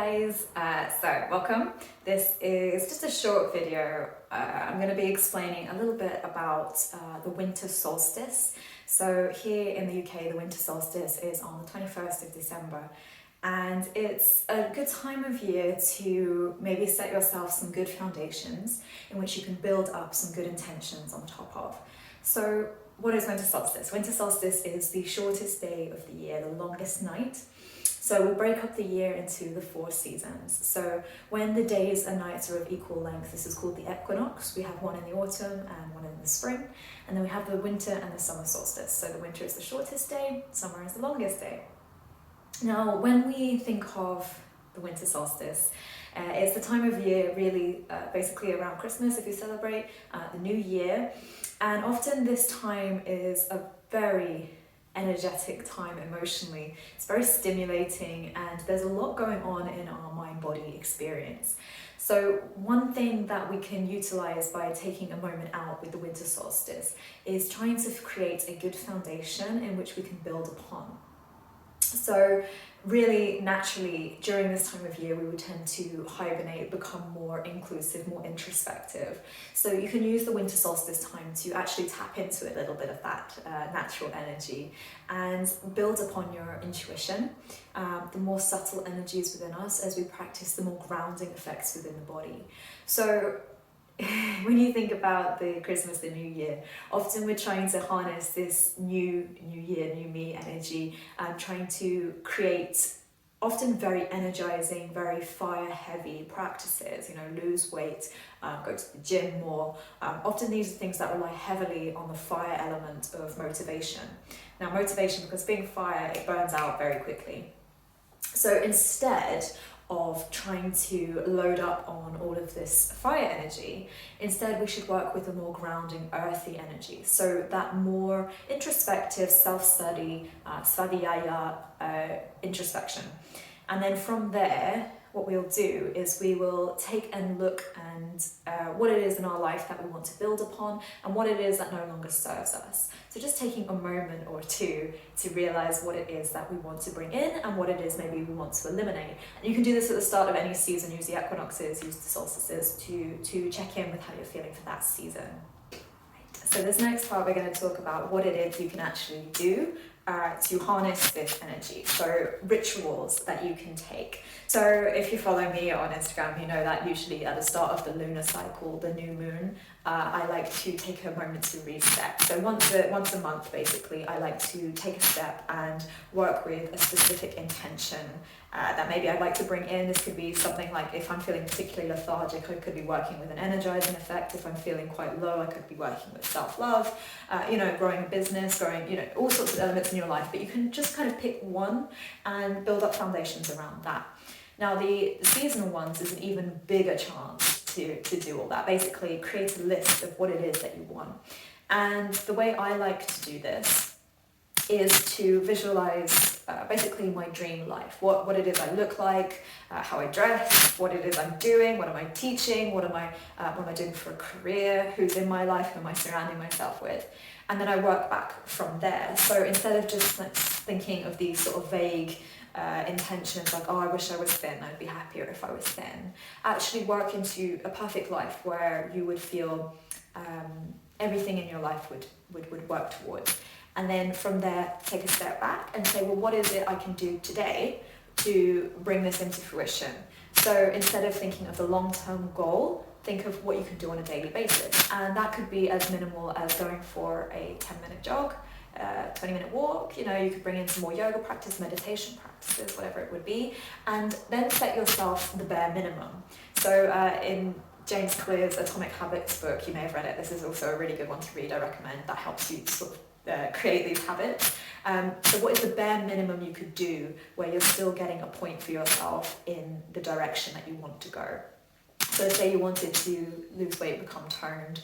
guys, so welcome. This is just a short video. I'm going to be explaining a little bit about the winter solstice. So here in the UK, the winter solstice is on the 21st of December, and it's a good time of year to maybe set yourself some good foundations in which you can build up some good intentions on top of. So what is winter solstice? Winter solstice is the shortest day of the year, the longest night. So we break up the year into the 4 seasons. So when the days and nights are of equal length, this is called the equinox. We have one in the autumn and one in the spring. And then we have the winter and the summer solstice. So the winter is the shortest day, summer is the longest day. Now, when we think of the winter solstice, it's the time of year really basically around Christmas if you celebrate the new year. And often this time is a very energetic time emotionally. It's very stimulating and there's a lot going on in our mind-body experience. So one thing that we can utilize by taking a moment out with the winter solstice is trying to create a good foundation in which we can build upon. So really naturally during this time of year we would tend to hibernate, become more inclusive, more introspective. So you can use the winter solstice time to actually tap into a little bit of that natural energy and build upon your intuition, the more subtle energies within us as we practice the more grounding effects within the body. So when you think about the Christmas, the New Year, often we're trying to harness this new year, new me energy and trying to create often very energizing, very fire heavy practices, lose weight, go to the gym more. Often these are things that rely heavily on the fire element of motivation. Now motivation, because being fire, it burns out very quickly. So instead of trying to load up on all of this fire energy, instead we should work with a more grounding, earthy energy. So that more introspective, self-study, svadhyaya introspection. And then from there, what we'll do is we will take and look and what it is in our life that we want to build upon and what it is that no longer serves us. So just taking a moment or two to realize what it is that we want to bring in and what it is maybe we want to eliminate. And you can do this at the start of any season, use the equinoxes, use the solstices to check in with how you're feeling for that season. So this next part we're going to talk about what it is you can actually do to harness this energy. So rituals that you can take. So if you follow me on Instagram, you know that usually at the start of the lunar cycle, the new moon, I like to take a moment to reset. So once a month, basically, I like to take a step and work with a specific intention that maybe I'd like to bring in. This could be something like if I'm feeling particularly lethargic, I could be working with an energizing effect. If I'm feeling quite low, I could be working with self-love, growing a business, all sorts of elements in your life. But you can just kind of pick one and build up foundations around that. Now the seasonal ones is an even bigger chance to do all that. Basically create a list of what it is that you want. And the way I like to do this is to visualize basically my dream life, what it is I look like, how I dress, what it is I'm doing, what am I teaching, what am I doing for a career, who's in my life, who am I surrounding myself with, and then I work back from there. So instead of just thinking of these sort of vague intentions like, oh, I wish I was thin, I'd be happier if I was thin, actually work into a perfect life where you would feel everything in your life would work towards. And then from there, take a step back and say, well, what is it I can do today to bring this into fruition? So instead of thinking of the long-term goal, think of what you can do on a daily basis. And that could be as minimal as going for a 10-minute jog, 20-minute walk. You could bring in some more yoga practice, meditation practices, whatever it would be. And then set yourself the bare minimum. So in James Clear's Atomic Habits book, you may have read it. This is also a really good one to read, I recommend. That helps you sort of create these habits. So what is the bare minimum you could do where you're still getting a point for yourself in the direction that you want to go? So say you wanted to lose weight, become toned,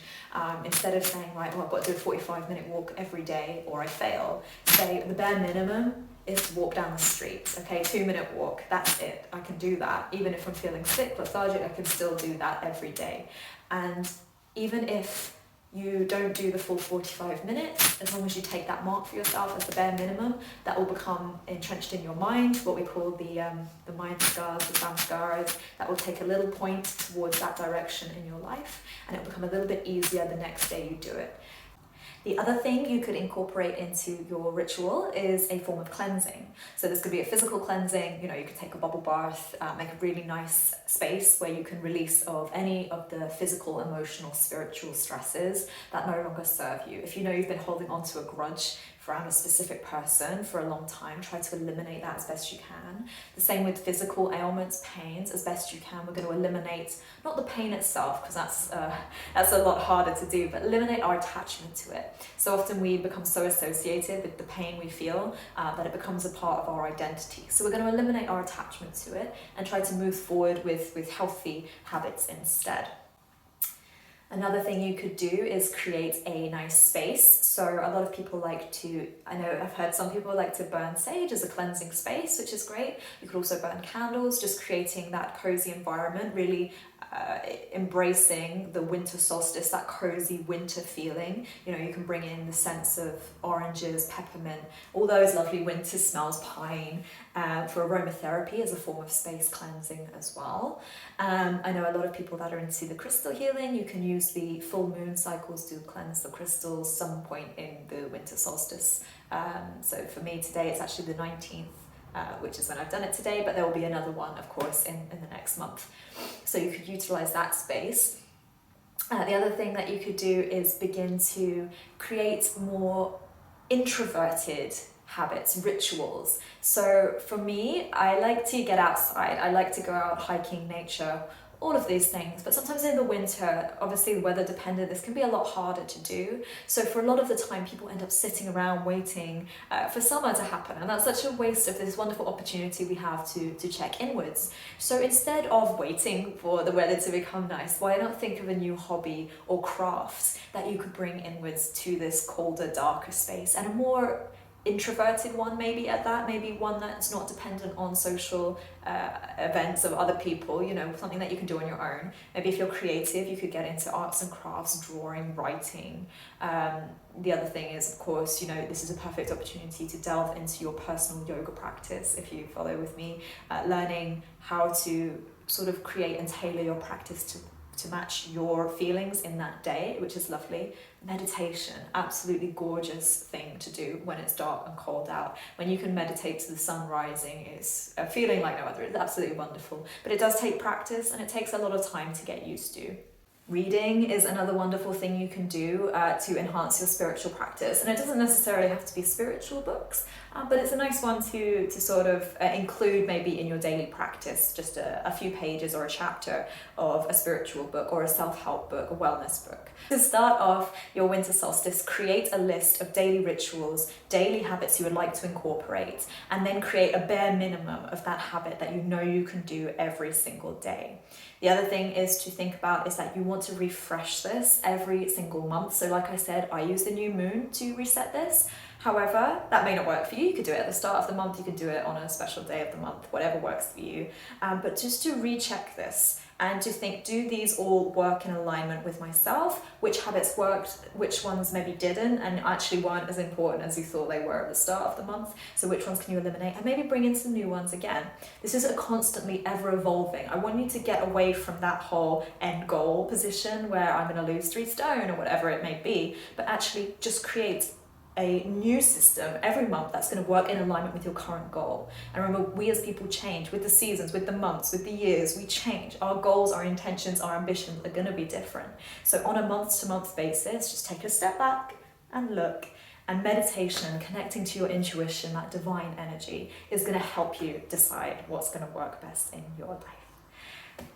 instead of saying, right, well, I've got to do a 45-minute walk every day or I fail, say the bare minimum is to walk down the street, okay, 2-minute walk, that's it, I can do that. Even if I'm feeling sick, lethargic, I can still do that every day. And even if you don't do the full 45 minutes, as long as you take that mark for yourself as the bare minimum, that will become entrenched in your mind, what we call the mind scars, the samskaras. That will take a little point towards that direction in your life, and it will become a little bit easier the next day you do it. The other thing you could incorporate into your ritual is a form of cleansing. So this could be a physical cleansing, you know, you could take a bubble bath, make a really nice space where you can release of any of the physical, emotional, spiritual stresses that no longer serve you. If you know you've been holding on to a grudge around a specific person for a long time, try to eliminate that as best you can. The same with physical ailments, pains, as best you can. We're going to eliminate, not the pain itself, because that's a lot harder to do, but eliminate our attachment to it. So often we become so associated with the pain we feel that it becomes a part of our identity. So we're going to eliminate our attachment to it and try to move forward with healthy habits instead. Another thing you could do is create a nice space. So a lot of people like to, I know I've heard some people like to burn sage as a cleansing space, which is great. You could also burn candles, just creating that cozy environment, really embracing the winter solstice, that cozy winter feeling. You know, you can bring in the sense of oranges, peppermint, all those lovely winter smells, pine, for aromatherapy as a form of space cleansing as well. I know a lot of people that are into the crystal healing, you can use the full moon cycles to cleanse the crystals some point in the winter solstice. So for me today, it's actually the 19th. Which is when I've done it today, but there will be another one, of course, in the next month. So you could utilize that space. The other thing that you could do is begin to create more introverted habits, rituals. So for me, I like to get outside. I like to go out hiking, nature, all of these things. But sometimes in the winter, obviously weather dependent, this can be a lot harder to do. So for a lot of the time, people end up sitting around waiting for summer to happen. And that's such a waste of this wonderful opportunity we have to check inwards. So instead of waiting for the weather to become nice, why not think of a new hobby or craft that you could bring inwards to this colder, darker space, and a more introverted one maybe at that, maybe one that's not dependent on social events of other people, you know, something that you can do on your own. Maybe if you're creative, you could get into arts and crafts, drawing, writing. The other thing is, of course, you know, this is a perfect opportunity to delve into your personal yoga practice. If you follow with me, learning how to sort of create and tailor your practice to match your feelings in that day, which is lovely. Meditation, absolutely gorgeous thing to do when it's dark and cold out. When you can meditate to the sun rising, it's a feeling like no other. It's absolutely wonderful. But it does take practice, and it takes a lot of time to get used to. Reading is another wonderful thing you can do to enhance your spiritual practice. And it doesn't necessarily have to be spiritual books, but it's a nice one to sort of include maybe in your daily practice, just a few pages or a chapter of a spiritual book or a self-help book, a wellness book. To start off your winter solstice, create a list of daily rituals, daily habits you would like to incorporate, and then create a bare minimum of that habit that you know you can do every single day. The other thing is to think about is that you want to refresh this every single month. So like I said, I use the new moon to reset this. However, that may not work for you. You could do it at the start of the month, you could do it on a special day of the month, whatever works for you. But just to recheck this and to think, do these all work in alignment with myself? Which habits worked, which ones maybe didn't, and actually weren't as important as you thought they were at the start of the month? So which ones can you eliminate? And maybe bring in some new ones again. This is a constantly ever evolving. I want you to get away from that whole end goal position where I'm going to lose 3 stone or whatever it may be, but actually just create a new system every month that's going to work in alignment with your current goal. And remember, we as people change with the seasons, with the months, with the years. We change. Our goals, our intentions, our ambitions are going to be different. So on a month-to-month basis, just take a step back and look. And meditation, connecting to your intuition, that divine energy, is going to help you decide what's going to work best in your life.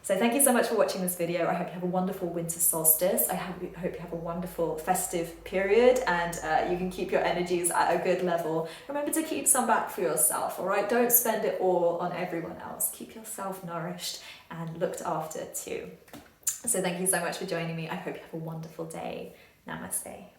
So thank you so much for watching this video. I hope you have a wonderful winter solstice. I hope you have a wonderful festive period, and you can keep your energies at a good level. Remember to keep some back for yourself, all right? Don't spend it all on everyone else. Keep yourself nourished and looked after too. So thank you so much for joining me. I hope you have a wonderful day. Namaste.